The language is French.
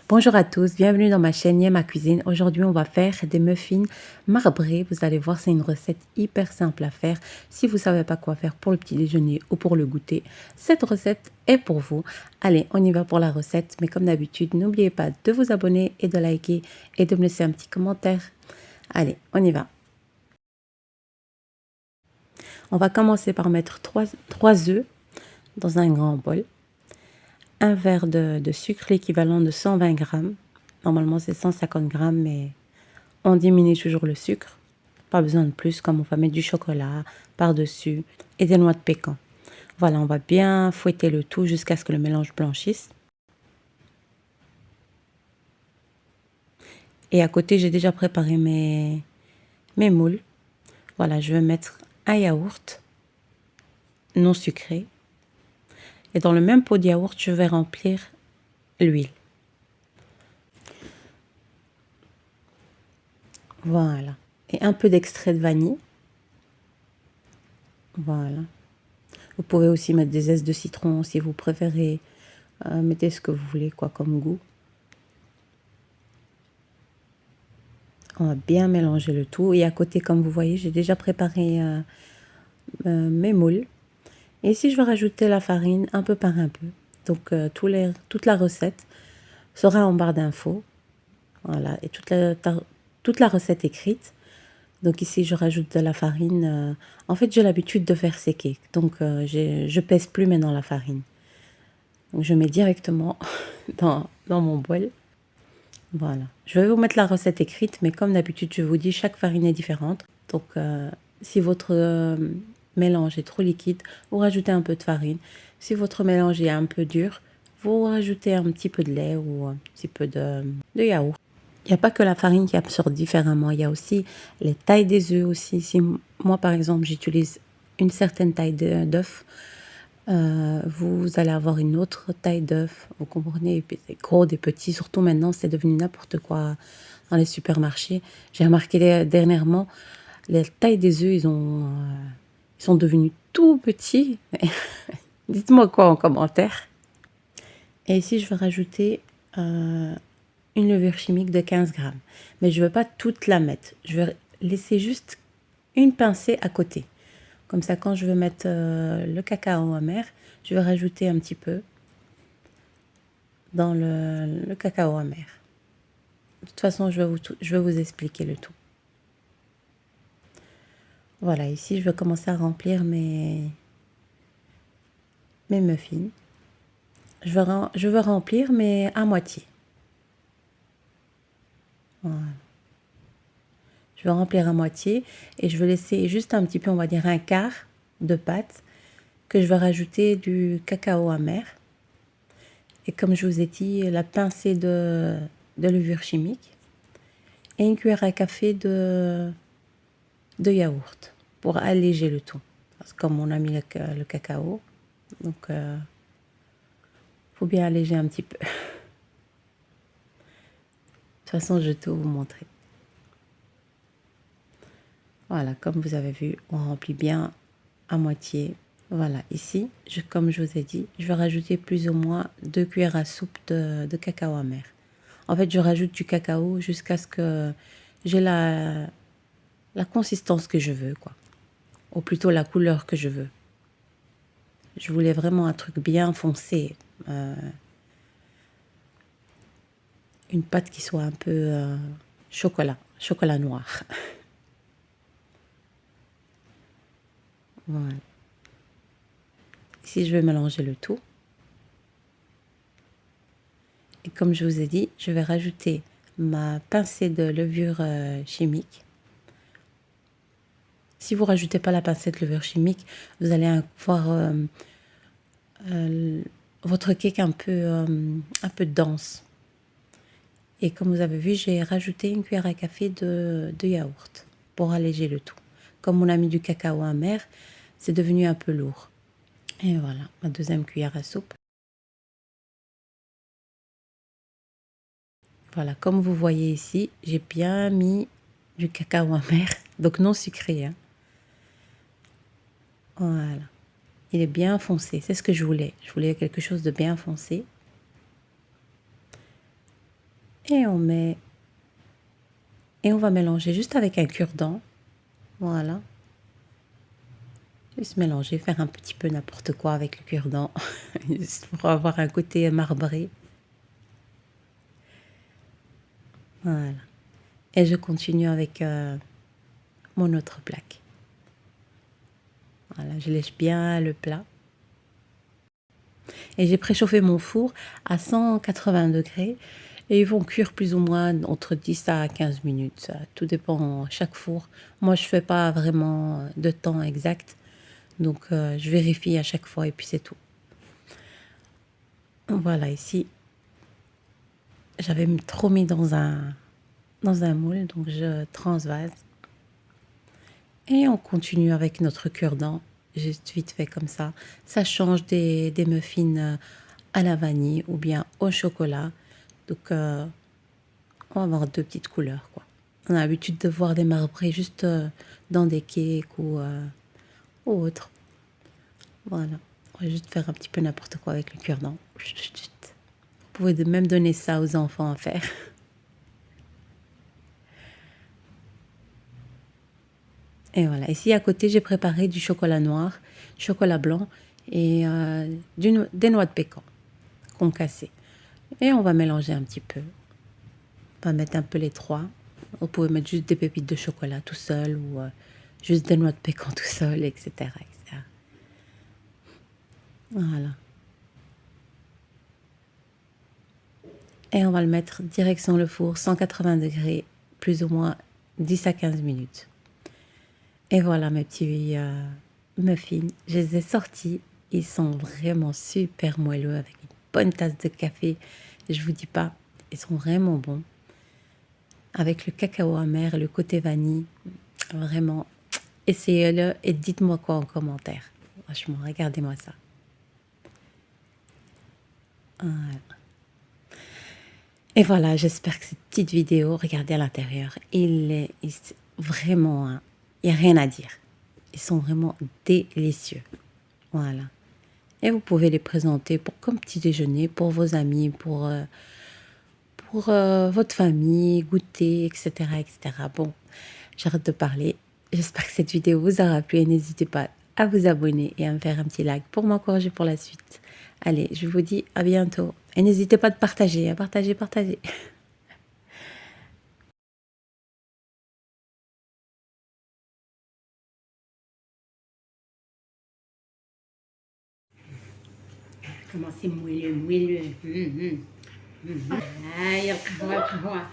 Bonjour à tous, bienvenue dans ma chaîne Yema Cuisine. Aujourd'hui, on va faire des muffins marbrés. Vous allez voir, c'est une recette hyper simple à faire. Si vous ne savez pas quoi faire pour le petit déjeuner ou pour le goûter, cette recette est pour vous. Allez, on y va pour la recette. Mais comme d'habitude, n'oubliez pas de vous abonner et de liker et de me laisser un petit commentaire. Allez, on y va. On va commencer par mettre 3 œufs dans un grand bol. Un verre de sucre, l'équivalent de 120 grammes. Normalement, c'est 150 grammes, mais on diminue toujours le sucre. Pas besoin de plus, comme on va mettre du chocolat par-dessus et des noix de pécan. Voilà, on va bien fouetter le tout jusqu'à ce que le mélange blanchisse. Et à côté, j'ai déjà préparé mes moules. Voilà, je vais mettre un yaourt non sucré. Et dans le même pot de yaourt, je vais remplir l'huile. Voilà. Et un peu d'extrait de vanille. Voilà. Vous pouvez aussi mettre des zestes de citron si vous préférez. Mettez ce que vous voulez, quoi, comme goût. On va bien mélanger le tout. Et à côté, comme vous voyez, j'ai déjà préparé mes moules. Et ici, je vais rajouter la farine un peu par un peu. Donc, toute la recette sera en barre d'infos. Voilà, et toute la recette écrite. Donc ici, je rajoute de la farine. En fait, j'ai l'habitude de faire sécher. Donc, je pèse plus maintenant la farine. Donc, je mets directement dans mon bol. Voilà. Je vais vous mettre la recette écrite, mais comme d'habitude, je vous dis, chaque farine est différente. Donc, si votre mélange est trop liquide, vous rajoutez un peu de farine. Si votre mélange est un peu dur, vous rajoutez un petit peu de lait ou un petit peu de yaourt. Il n'y a pas que la farine qui absorbe différemment, il y a aussi les tailles des œufs aussi. Si moi, par exemple, j'utilise une certaine taille d'œuf, vous allez avoir une autre taille d'œuf. Vous comprenez, des gros, des petits. Surtout maintenant, c'est devenu n'importe quoi dans les supermarchés. J'ai remarqué dernièrement, les tailles des œufs, ils sont devenus tout petits. Dites-moi quoi en commentaire. Et ici, je vais rajouter une levure chimique de 15 grammes. Mais je ne veux pas toute la mettre. Je vais laisser juste une pincée à côté. Comme ça, quand je veux mettre le cacao amer, je vais rajouter un petit peu dans le cacao amer. De toute façon, je vais vous expliquer le tout. Voilà, ici, je vais commencer à remplir mes muffins. Je veux remplir, mais à moitié. Voilà. Je vais remplir à moitié et je vais laisser juste un petit peu, on va dire un quart de pâte que je vais rajouter du cacao amer. Et comme je vous ai dit, la pincée de levure chimique et une cuillère à café de yaourt pour alléger le tout. Parce que comme on a mis le cacao, donc faut bien alléger un petit peu. De toute façon, je vais tout vous montrer. Voilà, comme vous avez vu, on remplit bien à moitié. Voilà, ici, comme je vous ai dit, je vais rajouter plus ou moins 2 cuillères à soupe de cacao amer. En fait, je rajoute du cacao jusqu'à ce que j'ai la consistance que je veux, quoi. Ou plutôt la couleur que je veux. Je voulais vraiment un truc bien foncé. Une pâte qui soit un peu chocolat noir. Voilà. Ici, je vais mélanger le tout. Et comme je vous ai dit, je vais rajouter ma pincée de levure chimique. Si vous ne rajoutez pas la pincée de levure chimique, vous allez avoir votre cake un peu dense. Et comme vous avez vu, j'ai rajouté une cuillère à café de yaourt pour alléger le tout. Comme on a mis du cacao amer, c'est devenu un peu lourd. Et voilà, ma deuxième cuillère à soupe. Voilà, comme vous voyez ici, j'ai bien mis du cacao amer, donc non sucré, hein. Voilà. Il est bien foncé, c'est ce que je voulais. Je voulais quelque chose de bien foncé. Et on met... Et on va mélanger juste avec un cure-dent. Voilà. Juste mélanger, faire un petit peu n'importe quoi avec le cure-dent. Juste pour avoir un côté marbré. Voilà. Et je continue avec mon autre plaque. Voilà, je lèche bien le plat. Et j'ai préchauffé mon four à 180 degrés. Et ils vont cuire plus ou moins entre 10 à 15 minutes. Ça, tout dépend chaque four. Moi, je fais pas vraiment de temps exact. Donc, je vérifie à chaque fois et puis c'est tout. Voilà, ici, j'avais trop mis dans un moule. Donc, je transvase. Et on continue avec notre cure-dent. Juste vite fait comme ça. Ça change des muffins à la vanille ou bien au chocolat. Donc, on va avoir deux petites couleurs, quoi. On a l'habitude de voir des marbrés juste dans des cakes ou autre. Voilà. On va juste faire un petit peu n'importe quoi avec le cure-dent. Vous pouvez même donner ça aux enfants à faire. Et voilà. Ici, à côté, j'ai préparé du chocolat noir, chocolat blanc et des noix de pécan concassées. Et on va mélanger un petit peu. On va mettre un peu les trois. Vous pouvez mettre juste des pépites de chocolat tout seul ou juste des noix de pécan tout seul, etc., etc. Voilà. Et on va le mettre direction le four, 180 degrés, plus ou moins 10 à 15 minutes. Et voilà mes petits muffins. Je les ai sortis. Ils sont vraiment super moelleux avec une bonne tasse de café. Je vous dis pas, ils sont vraiment bons. Avec le cacao amer et le côté vanille. Vraiment, essayez-le et dites-moi quoi en commentaire. Franchement, regardez-moi ça. Voilà. Et voilà, j'espère que cette petite vidéo, regardez à l'intérieur, vraiment, hein, il n'y a rien à dire. Ils sont vraiment délicieux. Voilà. Et vous pouvez les présenter pour comme petit déjeuner, pour vos amis, pour votre famille, goûter, etc., etc. Bon, j'arrête de parler. J'espère que cette vidéo vous aura plu et n'hésitez pas à vous abonner et à me faire un petit like pour m'encourager pour la suite. Allez, je vous dis à bientôt. Et n'hésitez pas de partager, à partager, partager. Comment c'est moelleux, moelleux. Aïe, le kahwa, le kahwa.